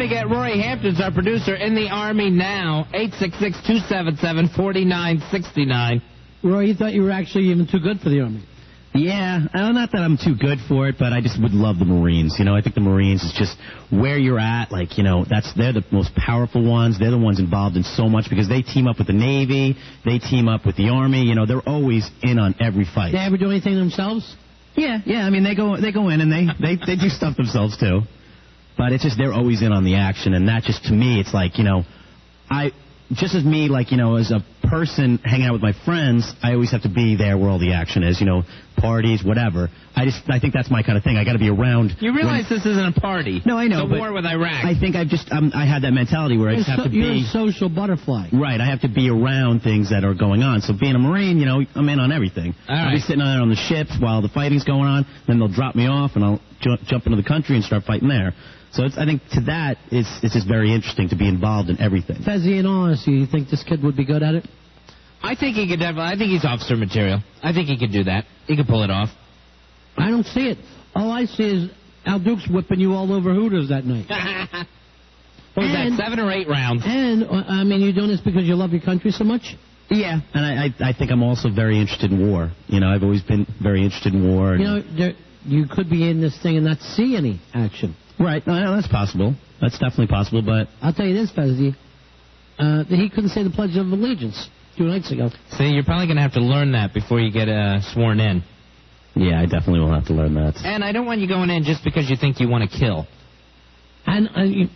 to get Rory Hampton's, our producer, in the Army now. 866-277-4969. Rory, you thought you were actually even too good for the Army. Yeah, not that I'm too good for it, but I just would love the Marines. I think the Marines is just where you're at. They're the most powerful ones. They're the ones involved in so much because they team up with the Navy. They team up with the Army. They're always in on every fight. They ever do anything themselves? Yeah. I mean, they go in and they do stuff themselves too. But it's just they're always in on the action, and that just, to me, it's like, just as me, as a person hanging out with my friends, I always have to be there where all the action is, parties, whatever. I think that's my kind of thing. I got to be around. You realize this isn't a party. No, I know. It's a war with Iraq. I think I had that mentality where I just have to be. You're a social butterfly. Right. I have to be around things that are going on. So being a Marine, I'm in on everything. I'll be sitting on the ships while the fighting's going on. Then they'll drop me off, and I'll jump into the country and start fighting there. So I think to that, it's just very interesting to be involved in everything. Fezzy, in all honesty, you think this kid would be good at it? I think he could definitely. I think he's officer material. I think he could do that. He could pull it off. I don't see it. All I see is Al Duke's whipping you all over Hooters that night. What was that, 7 or 8 rounds? And, you're doing this because you love your country so much? Yeah, and I think I'm also very interested in war. I've always been very interested in war. You could be in this thing and not see any action. Right. No, that's possible. That's definitely possible, but... I'll tell you this, Fezzy. He couldn't say the Pledge of Allegiance 2 nights ago. See, you're probably going to have to learn that before you get sworn in. Yeah, I definitely will have to learn that. And I don't want you going in just because you think you want to kill. And I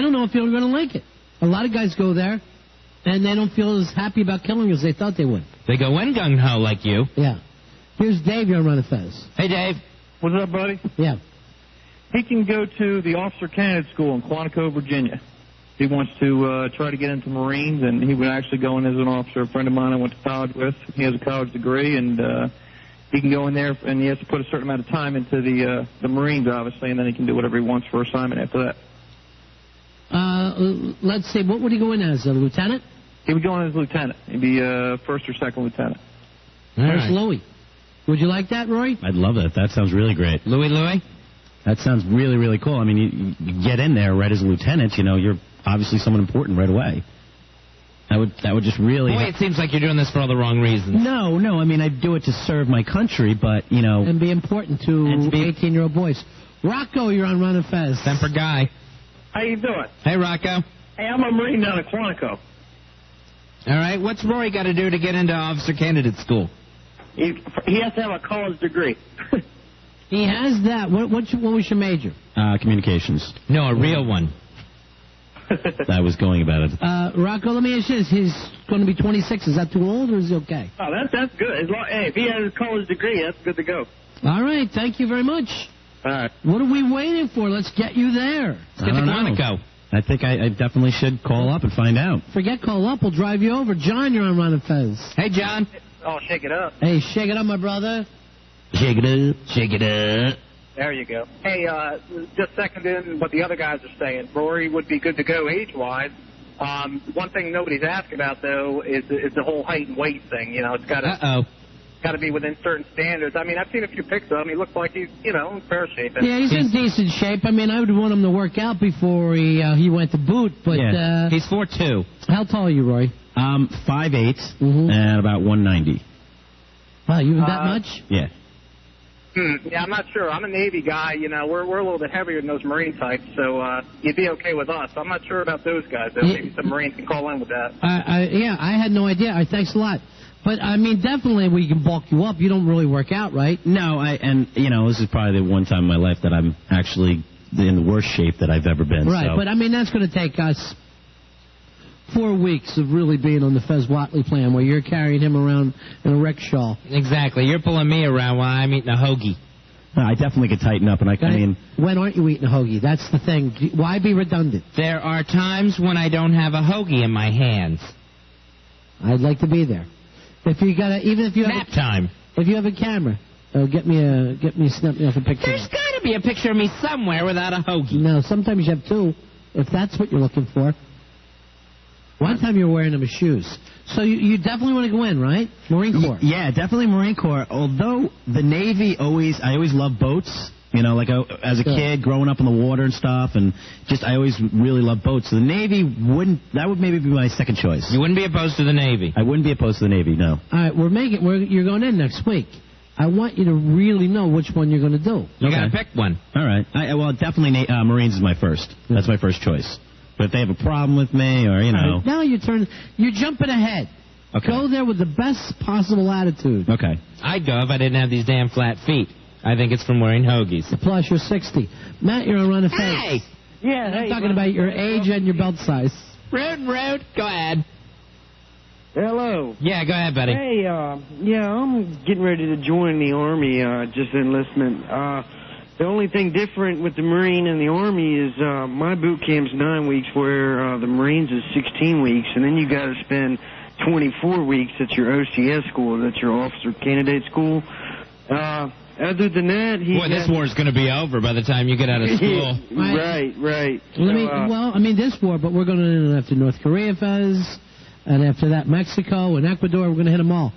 don't know if you're going to like it. A lot of guys go there, and they don't feel as happy about killing as they thought they would. They go in gung-ho like you. Yeah. Here's Dave, you're on Ron and Fez. Hey, Dave. What's up, buddy? Yeah. He can go to the Officer Candidate School in Quantico, Virginia. He wants to try to get into Marines, and he would actually go in as an officer. A friend of mine I went to college with. He has a college degree, and he can go in there, and he has to put a certain amount of time into the Marines, obviously, and then he can do whatever he wants for assignment after that. Let's see, what would he go in as, a lieutenant? He would go in as a lieutenant. He'd be first or second lieutenant. First Louis. Would you like that, Rory? I'd love that. That sounds really great. Louis? That sounds really, really cool. I mean, you get in there right as a lieutenant, you're obviously someone important right away. That would just really... Boy, it seems like you're doing this for all the wrong reasons. No, I mean, I do it to serve my country, but, And be important to 18-year-old boys. Rocco, you're on Ron and Fez. Semper Guy. How you doing? Hey, Rocco. Hey, I'm a Marine down at Quantico. All right, what's Rory got to do to get into Officer Candidate School? He has to have a college degree. He has that. What was your major? Communications. No, a real one. I was going about it. Rocco, let me ask you this. He's going to be 26. Is that too old, or is he okay? Oh, that's good. Hey, if he has a college degree, that's good to go. All right. Thank you very much. All right. What are we waiting for? Let's get you there. Let's get to Quantico. I think I definitely should call up and find out. Forget call up. We'll drive you over. John, you're on Ron and Fez. Hey, John. Oh, shake it up. Hey, shake it up, my brother. Shake it up. Shake it up. There you go. Hey, just seconding what the other guys are saying. Rory would be good to go age-wise. One thing nobody's asked about, though, is the whole height and weight thing. It's got to be within certain standards. I mean, I've seen a few pics of him. He looks like he's, in fair shape. Yeah, he's in decent shape. I mean, I would want him to work out before he went to boot. But he's 4'2". How tall are you, Roy? 5'8", and about 190. Wow, you that much? Yeah. Yeah, I'm not sure. I'm a Navy guy. We're a little bit heavier than those Marine types, so you'd be okay with us. I'm not sure about those guys, though. Maybe some Marines can call in with that. Yeah, I had no idea. Thanks a lot. But, I mean, definitely we can bulk you up. You don't really work out, right? No, this is probably the one time in my life that I'm actually in the worst shape that I've ever been. Right, so. But, I mean, that's going to take us 4 weeks of really being on the Fez Whatley plan where you're carrying him around in a rickshaw. Exactly. You're pulling me around while I'm eating a hoagie. No, I definitely could tighten up, and I mean... When aren't you eating a hoagie? That's the thing. Why be redundant? There are times when I don't have a hoagie in my hands. I'd like to be there. If you got even if you have nap time. If you have a camera, snap me off a picture. There's got to be a picture of me somewhere without a hoagie. No, sometimes you have two, if that's what you're looking for. One time you were wearing them as shoes. So you definitely want to go in, right? Marine Corps. Yeah, definitely Marine Corps. Although the Navy I always love boats. You know, like as a kid, growing up in the water and stuff, and just I always really loved boats. So the Navy that would maybe be my second choice. You wouldn't be opposed to the Navy? I wouldn't be opposed to the Navy, no. All right, you're going in next week. I want you to really know which one you're going to do. You got to pick one. All right. Well, definitely Marines is my first. That's my first choice. But if they have a problem with me, or, you know. Right, now you're jumping ahead. Okay. Go there with the best possible attitude. Okay. I'd go if I didn't have these damn flat feet. I think it's from wearing hoagies. Plus, you're 60. Matt, you're on Ron and Fez. Hey! Yeah, I'm talking about your age and your belt size. Rude. Go ahead. Hello. Yeah, go ahead, buddy. Hey, I'm getting ready to join the Army, just enlistment. The only thing different with the Marine and the Army is my boot camp's 9 weeks, where the Marines is 16 weeks, and then you got to spend 24 weeks at your OCS school, that's your Officer Candidate School. Other than that, this war's going to be over by the time you get out of school. Right. This war, but we're going to after North Korea, Fez, and after that Mexico and Ecuador. We're going to hit them all.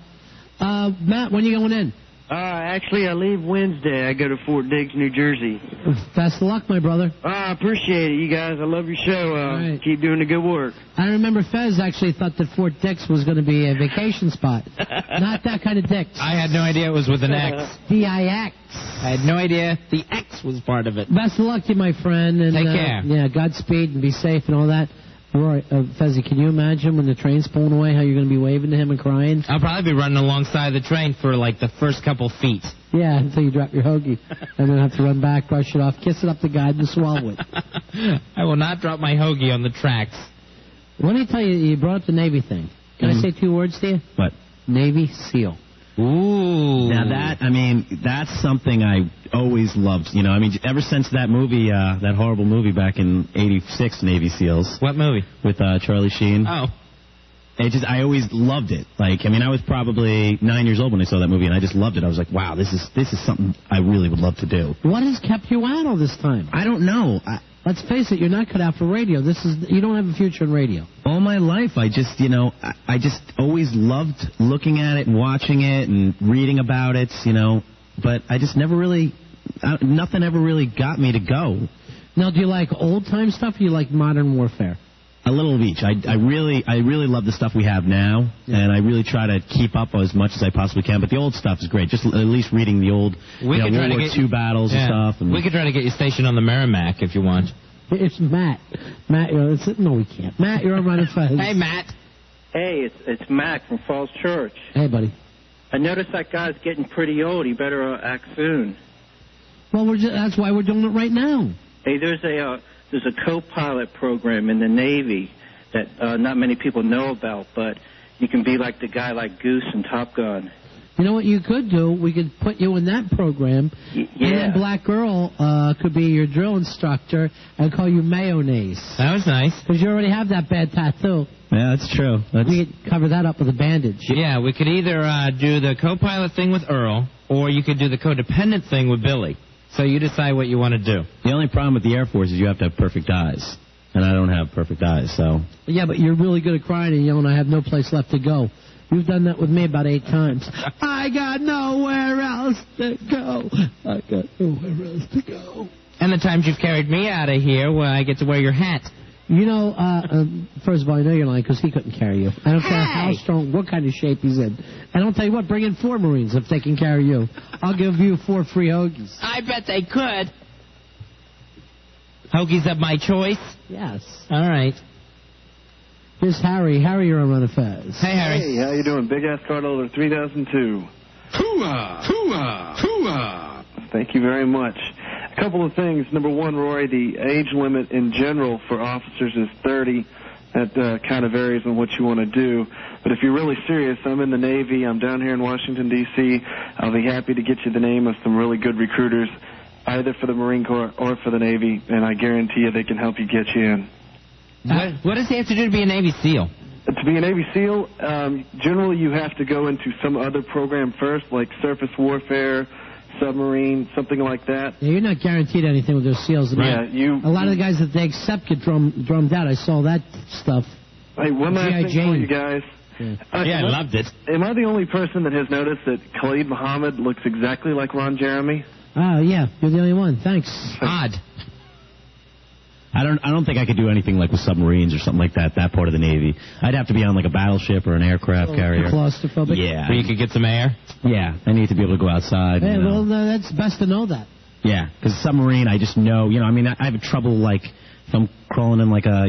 Matt, when are you going in? Actually, I leave Wednesday. I go to Fort Dix, New Jersey. Best of luck, my brother. I appreciate it, you guys. I love your show. Right. Keep doing the good work. I remember Fez actually thought that Fort Dix was going to be a vacation spot. Not that kind of Dix. I had no idea it was with an X. D-I-X. I had no idea the X was part of it. Best of luck to you, my friend. And, take care. Yeah, Godspeed and be safe and all that. Rory, Fezzy, can you imagine when the train's pulling away how you're going to be waving to him and crying? I'll probably be running alongside the train for like the first couple feet. Yeah, until you drop your hoagie. And then have to run back, brush it off, kiss it up the guide, and swallow it. I will not drop my hoagie on the tracks. Let me tell you, you brought up the Navy thing. Can I say 2 words to you? What? Navy SEAL. Ooh. Now that's something I always loved. You know, ever since that movie, that horrible movie back in '86, Navy SEALs. What movie? With Charlie Sheen. Oh. I always loved it. I was probably 9 years old when I saw that movie, and I just loved it. I was like, wow, this is something I really would love to do. What has kept you out all this time? I don't know. Let's face it, you're not cut out for radio. You don't have a future in radio. All my life, I just always loved looking at it and watching it and reading about it, but I just never really, nothing ever really got me to go. Now, do you like old-time stuff or do you like modern warfare? A little of each. I really love the stuff we have now, and I really try to keep up as much as I possibly can. But the old stuff is great. Just at least reading the old World War II battles and stuff. And we could try to get you stationed on the Merrimack if you want. It's Matt. Matt, no, we can't. Matt, you're on Ron and Fez. Hey, Matt. Hey, it's Mac from Falls Church. Hey, buddy. I noticed that guy's getting pretty old. He better act soon. Well, that's why we're doing it right now. Hey, there's a co-pilot program in the Navy that not many people know about, but you can be like the guy like Goose in Top Gun. You know what you could do? We could put you in that program, and then Black Girl could be your drill instructor and call you Mayonnaise. That was nice. Because you already have that bad tattoo. Yeah, that's true. We could cover that up with a bandage. Yeah, we could either do the co-pilot thing with Earl, or you could do the codependent thing with Billy. So you decide what you want to do. The only problem with the Air Force is you have to have perfect eyes. And I don't have perfect eyes, so... Yeah, but you're really good at crying and yelling, I have no place left to go. You've done that with me about 8 times. I got nowhere else to go. I got nowhere else to go. And the times you've carried me out of here where I get to wear your hat. You know, first of all, I know you're lying because he couldn't carry you. I don't care how strong, what kind of shape he's in. And I'll tell you what, bring in 4 Marines if they can carry you. I'll give you 4 free hoagies. I bet they could. Hoagies of my choice? Yes. All right. Here's Harry. Harry, you're on Ron and Fez. Hey, Harry. Hey, how you doing? Big ass card holder 3002. Hooah! Hooah! Hooah! Thank you very much. A couple of things. Number one, Rory, the age limit in general for officers is 30. That kind of varies on what you want to do. But if you're really serious, I'm in the Navy. I'm down here in Washington, D.C. I'll be happy to get you the name of some really good recruiters, either for the Marine Corps or for the Navy, and I guarantee you they can help you get you in. What does he have to do to be a Navy SEAL? To be a Navy SEAL, generally you have to go into some other program first, like surface warfare, submarine, something like that. Yeah, you're not guaranteed anything with those SEALs. Yeah, a lot of the guys that they accept get drummed out. I saw that stuff. Hey, one last thing for you guys. Yeah, I loved it. Am I the only person that has noticed that Khalid Muhammad looks exactly like Ron Jeremy? Oh, yeah, you're the only one. Thanks. Odd. I don't think I could do anything like with submarines or something like that part of the Navy. I'd have to be on like a battleship or an aircraft carrier. Claustrophobic? Yeah. Where you could get some air? Yeah, I need to be able to go outside. Hey, well, that's best to know that. Yeah, because submarine, I just know, I mean, I have trouble, like, if I'm crawling in like a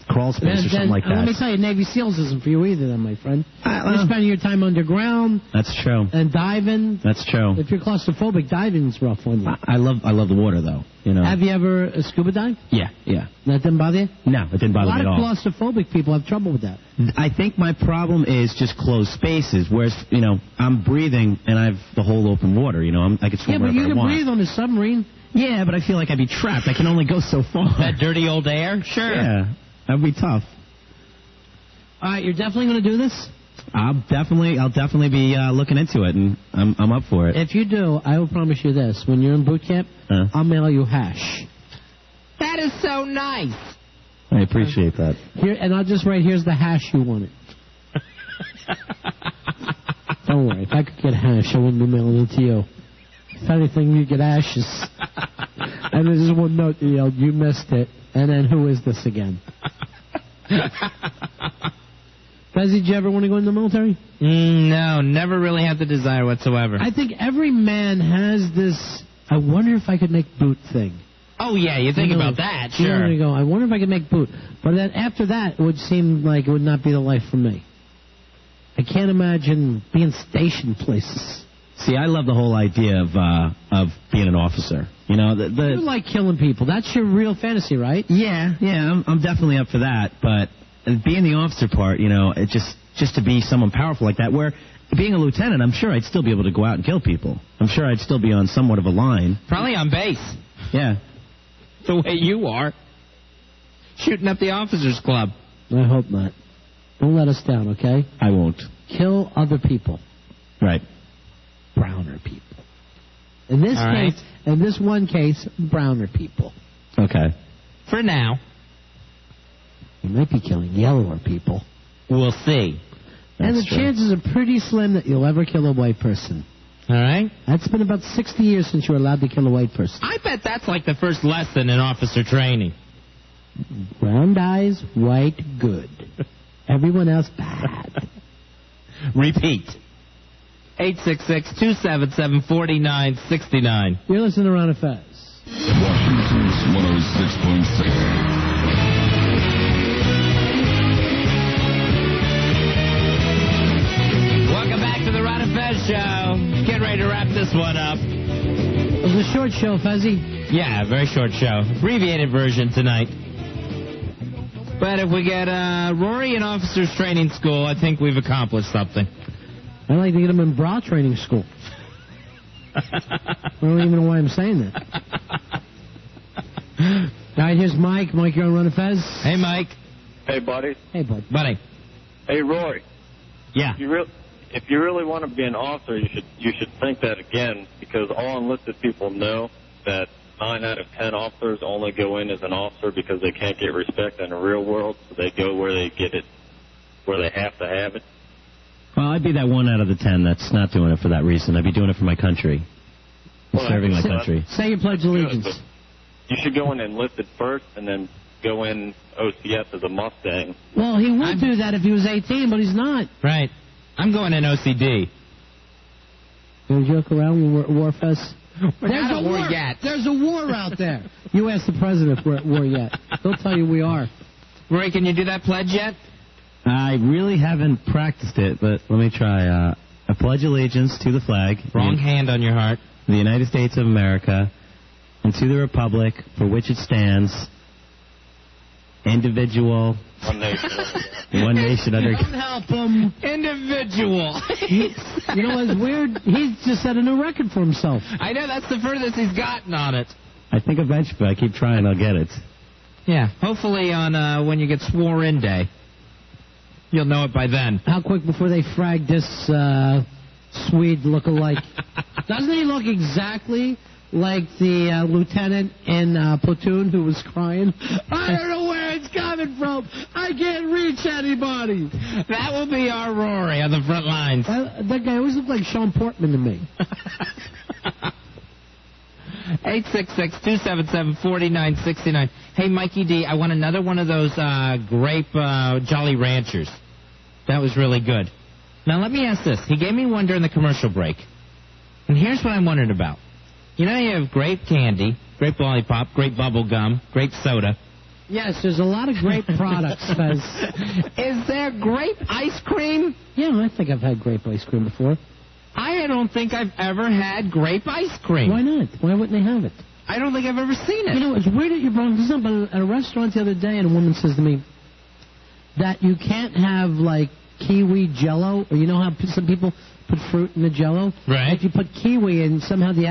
crawl space or something like that. Let me tell you, Navy SEALs isn't for you either, then, my friend. You're spending your time underground. That's true. And diving. That's true. If you're claustrophobic, diving's rough on you. I love the water, though. Have you ever scuba dived? Yeah. That didn't bother you? No, it didn't bother me at all. A lot of claustrophobic people have trouble with that. I think my problem is just closed spaces, whereas, I'm breathing and I have the whole open water, I could swim wherever I want. Yeah, but you can breathe on a submarine. Yeah, but I feel like I'd be trapped. I can only go so far. That dirty old air? Sure. Yeah, that'd be tough. All right, you're definitely going to do this? I'll definitely be looking into it, and I'm up for it. If you do, I will promise you this. When you're in boot camp, I'll mail you hash. That is so nice. I appreciate that. Here, and I'll just write, here's the hash you wanted. Don't worry. If I could get hash, I wouldn't be mailing it to you. If anything, you get ashes. And there's just one note, you missed it. And then, who is this again? Fezzy, did you ever want to go in the military? No, never really had the desire whatsoever. I think every man has this, I wonder if I could make boot thing. Oh, yeah, you think about that, sure. You go, I wonder if I could make boot. But then after that, it would seem like it would not be the life for me. I can't imagine being stationed places. See, I love the whole idea of being an officer. You like killing people. That's your real fantasy, right? Yeah, I'm definitely up for that. But being the officer part, it just to be someone powerful like that, where being a lieutenant, I'm sure I'd still be able to go out and kill people. I'm sure I'd still be on somewhat of a line. Probably on base. Yeah. The way you are. Shooting up the officers' club. I hope not. Don't let us down, okay? I won't. Kill other people. Right. Browner people. In this case, in this one case, browner people. Okay. For now. You might be killing yellower people. We'll see. And the chances are pretty slim that you'll ever kill a white person. All right. That's been about 60 years since you were allowed to kill a white person. I bet that's like the first lesson in officer training. Brown eyes, white, good. Everyone else, bad. Repeat. 866-277-4969. You're listening to Ron and Fez. Washington's 106.6. Show. Get ready to wrap this one up. It was a short show, Fezzy. Yeah, very short show. Abbreviated version tonight. But if we get Rory in officers training school, I think we've accomplished something. I'd like to get him in bra training school. I don't even know why I'm saying that. All right, here's Mike. Mike, you're on Ron and Fez. Hey, Mike. Hey, buddy. Hey, bud. Buddy. Hey, Rory. Yeah. If you really want to be an officer, you should think that again, because all enlisted people know that 9 out of 10 officers only go in as an officer because they can't get respect in the real world, so they go where they get it, where they have to have it. Well, I'd be that 1 out of the 10 that's not doing it for that reason. I'd be doing it for my country. Serving my country. Say your pledge of allegiance. You should go in enlisted first and then go in OCS as a Mustang. Well, he would do that if he was 18, but he's not. Right. I'm going in OCD. You joke around with Warfest? There's a war yet. There's a war out there. You ask the president if we're at war yet. They'll tell you we are. Rory, can you do that pledge yet? I really haven't practiced it, but let me try. I pledge allegiance to the flag. Wrong hand on your heart. The United States of America, and to the republic for which it stands, individual. One nation. One nation under. Don't help him. Individual. You know what's weird? He's just set a new record for himself. I know, that's the furthest he's gotten on it. I think eventually, I keep trying, I'll get it. Yeah, hopefully on when you get swore in day. You'll know it by then. How quick before they frag this Swede look-alike? Doesn't he look exactly like the lieutenant in Platoon who was crying? I don't know where it's coming from. I can't reach anybody. That will be our Rory on the front lines. That guy always looked like Sean Portman to me. 866-277-4969. Hey, Mikey D, I want another one of those grape Jolly Ranchers. That was really good. Now, let me ask this. He gave me one during the commercial break. And here's what I'm wondering about. You know, you have grape candy, grape lollipop, grape bubble gum, grape soda. Yes, there's a lot of grape products. Is there grape ice cream? Yeah, I think I've had grape ice cream before. I don't think I've ever had grape ice cream. Why not? Why wouldn't they have it? I don't think I've ever seen it. You know, it's weird that you're wrong. This is at a restaurant the other day, and a woman says to me that you can't have, like, kiwi Jell-O, or you know how some people put fruit in the Jell-O? Right. If you put kiwi and somehow the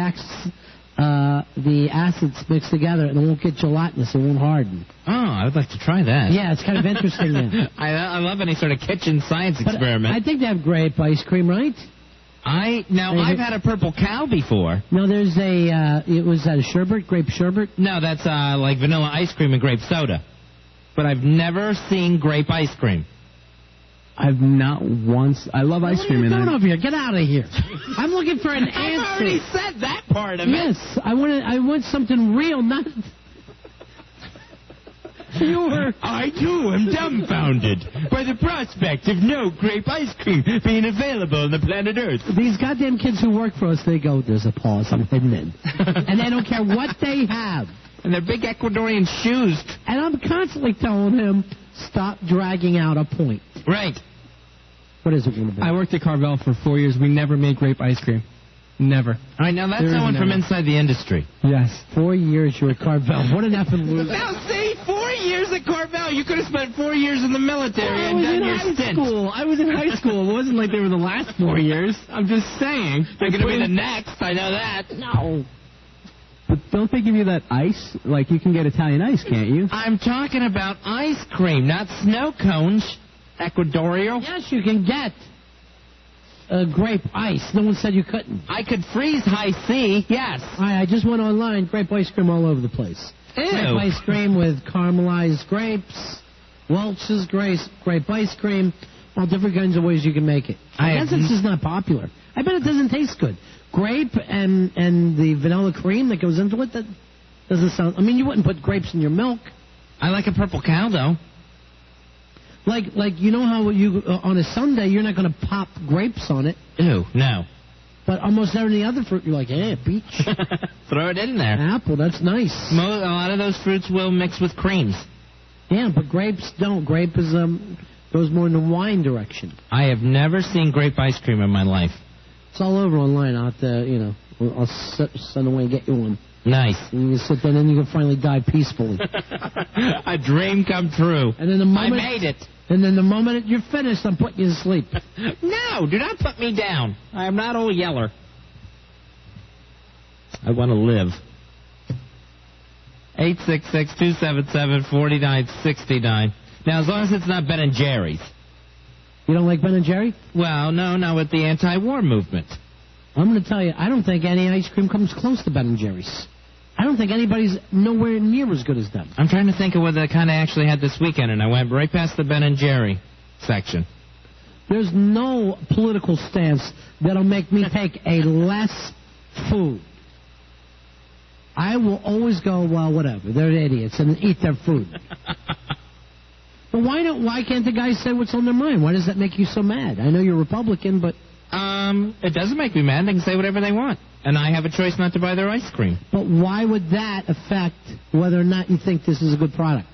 acids mix together and it won't get gelatinous, it won't harden. Oh, I would like to try that. Yeah, it's kind of interesting. Yeah. I love any sort of kitchen science experiment. I think they have grape ice cream, right? I've had a purple cow before. No, there's was that a sherbet, grape sherbet? No, that's like vanilla ice cream and grape soda. But I've never seen grape ice cream. I've not once. I love ice cream. What are you doing over here? Get out of here. I'm looking for an answer. I've already said that part of it. Yes, I want something real, not... I, too, am dumbfounded by the prospect of no grape ice cream being available on the planet Earth. These goddamn kids who work for us, they go, there's a pause, I'm heading in. And they don't care what they have. And their big Ecuadorian shoes. And I'm constantly telling him, stop dragging out a point. Right. What is it going to be? I worked at Carvel for 4 years. We never made grape ice cream. Never. All right, now that's someone from inside the industry. Yes. 4 years you were at Carvel. What an effing loser. Now, see, 4 years at Carvel. You could have spent 4 years in the military and done your stint. I was in high school. It wasn't like they were the last 4 years. I'm just saying. They're going to be the next. I know that. No. But don't they give you that ice? Like, you can get Italian ice, can't you? I'm talking about ice cream, not snow cones. Ecuadorial. Yes, you can get grape ice. No one said you couldn't. I could freeze high C, yes. I just went online. Grape ice cream all over the place. Ew. Grape ice cream with caramelized grapes, Welch's grape ice cream, all different kinds of ways you can make it. I guess it's just not popular. I bet it doesn't taste good. Grape and the vanilla cream that goes into it, that doesn't sound... I mean, you wouldn't put grapes in your milk. I like a purple cow, though. Like you know how you on a sundae you're not going to pop grapes on it. Ew, no. But almost every other fruit you're like, peach. Throw it in there. Apple, that's nice. A lot of those fruits will mix with creams. Yeah, but grapes don't. Grape is goes more in the wine direction. I have never seen grape ice cream in my life. It's all over online. I'll have to, I'll send away and get you one. Nice. And you sit there and then you can finally die peacefully. A dream come true. And then the moment I made it. And then the moment you're finished, I'm putting you to sleep. No, do not put me down. I am not old Yeller. I want to live. 866-277-4969. Now, as long as it's not Ben and Jerry's. You don't like Ben and Jerry? Well, no, not with the anti-war movement. I'm going to tell you, I don't think any ice cream comes close to Ben and Jerry's. I don't think anybody's nowhere near as good as them. I'm trying to think of what I kind of actually had this weekend, and I went right past the Ben and Jerry section. There's no political stance that'll make me take a less food. I will always go, well, whatever. They're idiots and eat their food. But why can't the guys say what's on their mind? Why does that make you so mad? I know you're Republican, but... It doesn't make me mad. They can say whatever they want. And I have a choice not to buy their ice cream. But why would that affect whether or not you think this is a good product?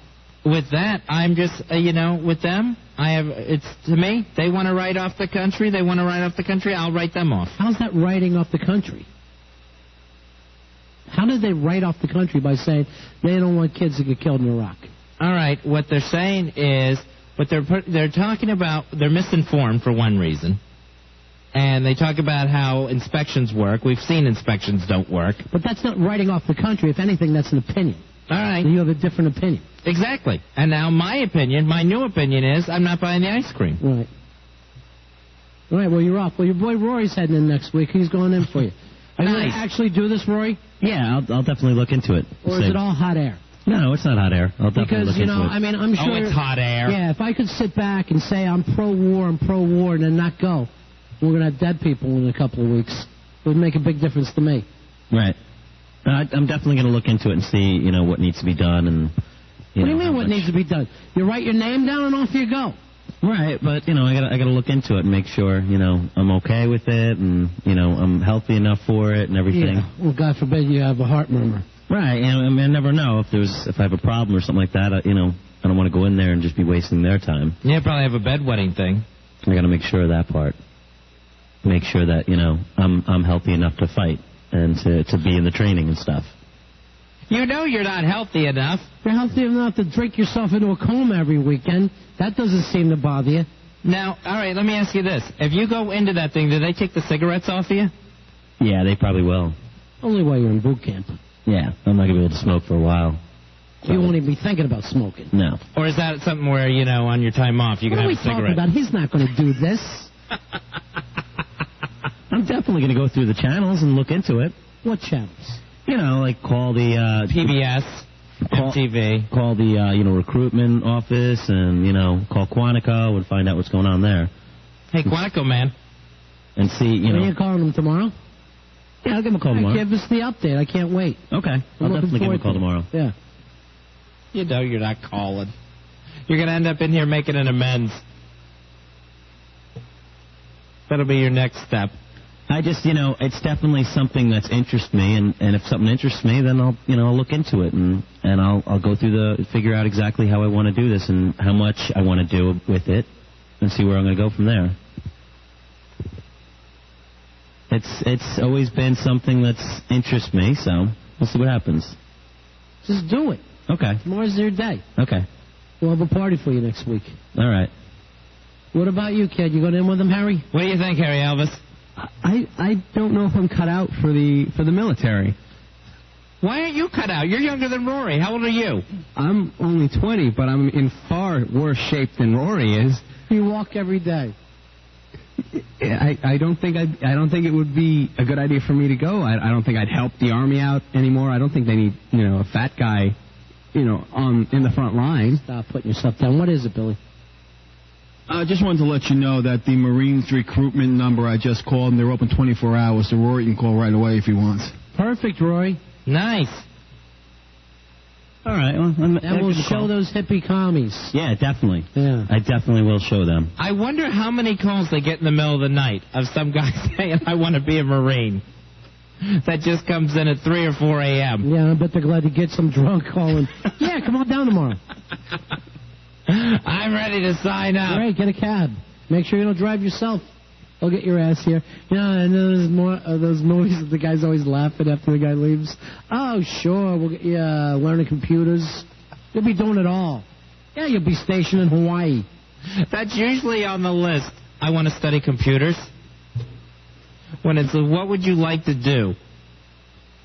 With that, I'm just, with them, to me, they want to write off the country. They want to write off the country. I'll write them off. How's that writing off the country? How did they write off the country by saying they don't want kids to get killed in Iraq? All right, what they're saying is, they're talking about, they're misinformed for one reason. And they talk about how inspections work. We've seen inspections don't work. But that's not writing off the country. If anything, that's an opinion. All right. And you have a different opinion. Exactly. And now my new opinion is I'm not buying the ice cream. Right. All right, well, you're off. Well, your boy Rory's heading in next week. He's going in for you. Are you going to actually do this, Rory? Yeah, I'll definitely look into it. Or is it all hot air? No, it's not hot air. I'll definitely look into it. I mean, I'm sure... Oh, it's hot air. Yeah, if I could sit back and say I'm pro-war, and then not go... We're going to have dead people in a couple of weeks. It would make a big difference to me. Right. I'm definitely going to look into it and see, what needs to be done. And what do you mean what needs to be done? You write your name down and off you go. Right, but, I got to look into it and make sure, I'm okay with it and, I'm healthy enough for it and everything. Yeah. Well, God forbid you have a heart murmur. Right, I never know if I have a problem or something like that. I don't want to go in there and just be wasting their time. Yeah, probably have a bedwetting thing. I got to make sure of that part. Make sure that, I'm healthy enough to fight and to be in the training and stuff. You're not healthy enough. You're healthy enough to drink yourself into a coma every weekend. That doesn't seem to bother you. Now, all right, let me ask you this. If you go into that thing, do they take the cigarettes off of you? Yeah, they probably will. Only while you're in boot camp. Yeah, I'm not going to be able to smoke for a while. You won't even be thinking about smoking. No. Or is that something where, on your time off, you can have a cigarette? What are we talking about? He's not going to do this. I'm definitely going to go through the channels and look into it. What channels? Like call the... PBS, MTV. Call the, recruitment office and, call Quantico and find out what's going on there. Hey, Quantico, man. And see, Are you calling them tomorrow? Yeah, I'll give him a call tomorrow. Give us the update. I can't wait. Okay. I'll definitely give him a call tomorrow. Yeah. You're not calling. You're going to end up in here making an amends. That'll be your next step. I just, it's definitely something that's interests me, and if something interests me, then I'll look into it, and I'll go through figure out exactly how I want to do this and how much I want to do with it, and see where I'm going to go from there. It's always been something that's interests me, so we'll see what happens. Just do it. Okay. Tomorrow's your day. Okay. We'll have a party for you next week. All right. What about you, kid? You going in with them, Harry? What do you think, Harry Elvis? I don't know if I'm cut out for the military. Why aren't you cut out? You're younger than Rory. How old are you? I'm only 20, but I'm in far worse shape than Rory is. You walk every day. I don't think it would be a good idea for me to go. I don't think I'd help the Army out anymore. I don't think they need a fat guy in the front line. Stop putting yourself down. What is it, Billy? I just wanted to let you know that the Marines recruitment number I just called, and they're open 24 hours, so Rory can call right away if he wants. Perfect, Rory. Nice. All right. Well, and we'll show those hippie commies. Yeah, definitely. Yeah. I definitely will show them. I wonder how many calls they get in the middle of the night of some guy saying, I want to be a Marine. That just comes in at 3 or 4 a.m. Yeah, I bet they're glad to get some drunk calling. Yeah, come on down tomorrow. I'm ready to sign up. Great, get a cab. Make sure you don't drive yourself. I'll get your ass here. And there's more of those movies that the guy's always laughing after the guy leaves. Oh, sure, we'll get you learning computers. You'll be doing it all. Yeah, you'll be stationed in Hawaii. That's usually on the list. I want to study computers. When it's what would you like to do?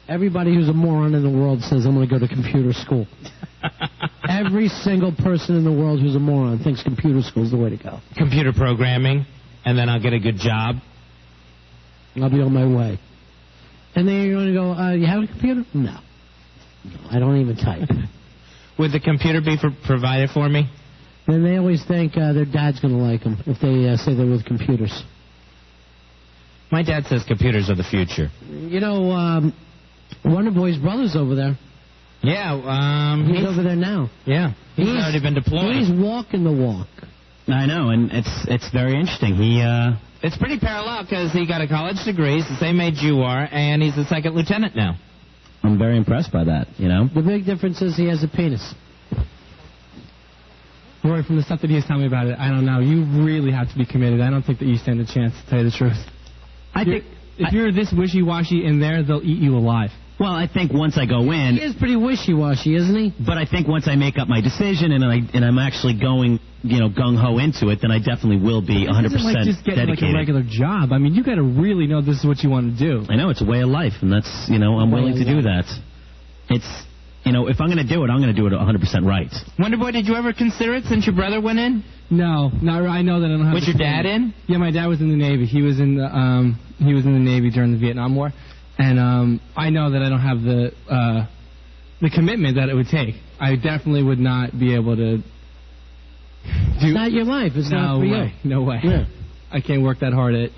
Everybody who's a moron in the world says, I'm going to go to computer school. Every single person in the world who's a moron thinks computer school is the way to go. Computer programming, and then I'll get a good job. I'll be on my way. And then you're going to go, you have a computer? No, I don't even type. Would the computer be provided for me? Then they always think their dad's going to like them if they say they're with computers. My dad says computers are the future. Wonder Boy's brother's over there. Yeah, he's over there now. Yeah, he's already been deployed. He's walking the walk. I know, and it's very interesting. It's pretty parallel because he got a college degree, he's the same age you are, and he's a second lieutenant now. I'm very impressed by that, The big difference is he has a penis. Rory, from the stuff that he was telling me about it, I don't know. You really have to be committed. I don't think that you stand a chance, to tell you the truth. I think if you're this wishy-washy in there, they'll eat you alive. Well, I think once I go in... He is pretty wishy-washy, isn't he? But I think once I make up my decision and I'm actually going, gung-ho into it, then I definitely will be 100% dedicated. It's like just getting like a regular job. I mean, you got to really know this is what you want to do. I know, it's a way of life, and that's, I'm willing to do that. It's, if I'm going to do it, I'm going to do it 100% right. Wonder Boy, did you ever consider it since your brother went in? No, I know that I don't have. Was your dad in? Yeah, my dad was in the Navy. He was in the Navy during the Vietnam War. And I know that I don't have the commitment that it would take. I definitely would not be able to do... It's not your life. It's not for you. No way. Yeah. I can't work that hard at,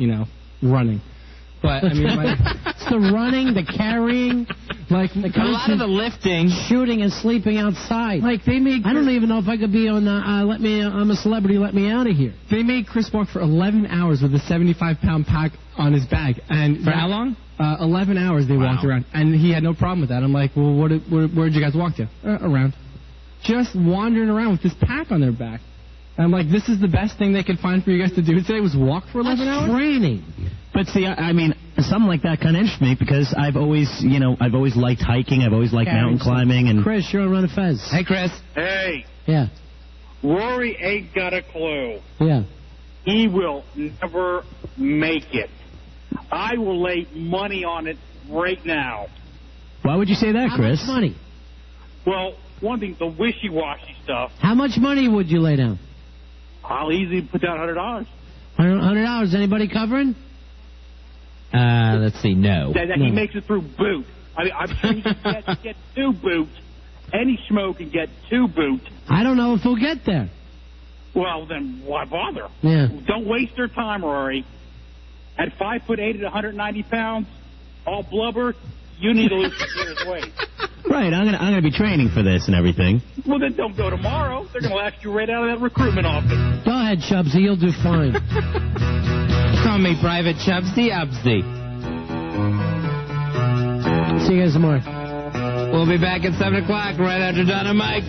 running. But, I mean... It's the running, the carrying, Like The A lot of the lifting. shooting and sleeping outside. Like they made. I don't even know if I could be on. I'm a celebrity. Let me out of here. They made Chris walk for 11 hours with a 75-pound pack on his back, and For how long? 11 hours they walked around, and he had no problem with that. I'm like, well, where'd you guys walk to? Around. Just wandering around with this pack on their back. And I'm like, this is the best thing they could find for you guys to do today was walk for 11 hours? Training. But see, I mean, something like that kind of interests me because I've always liked hiking. I've always liked mountain climbing. And Chris, you're on Ron and Fez. Hey, Chris. Hey, Yeah. Rory ain't got a clue. Yeah. He will never make it. I will lay money on it right now. why would you say that, How Chris? much money? Well, one thing, the wishy-washy stuff, How much money would you lay down? I'll easily put down $100. $100. Anybody covering? Let's see. No. That he makes it through boot. I mean, I'm sure he can get 2 boots. Any schmo can get 2 boots. I don't know if he'll get there. Well, then why bother? Yeah. Don't waste your time, Rory. At 5'8" at 190 pounds, all blubber, you need to lose 2 years weight. Right, I'm gonna be training for this and everything. Well, then don't go tomorrow. They're going to laugh you right out of that recruitment office. Go ahead, Chubbsy. You'll do fine. Call me Private Chubsy Upsy. See you guys tomorrow. We'll be back at 7 o'clock right after Don and Mike.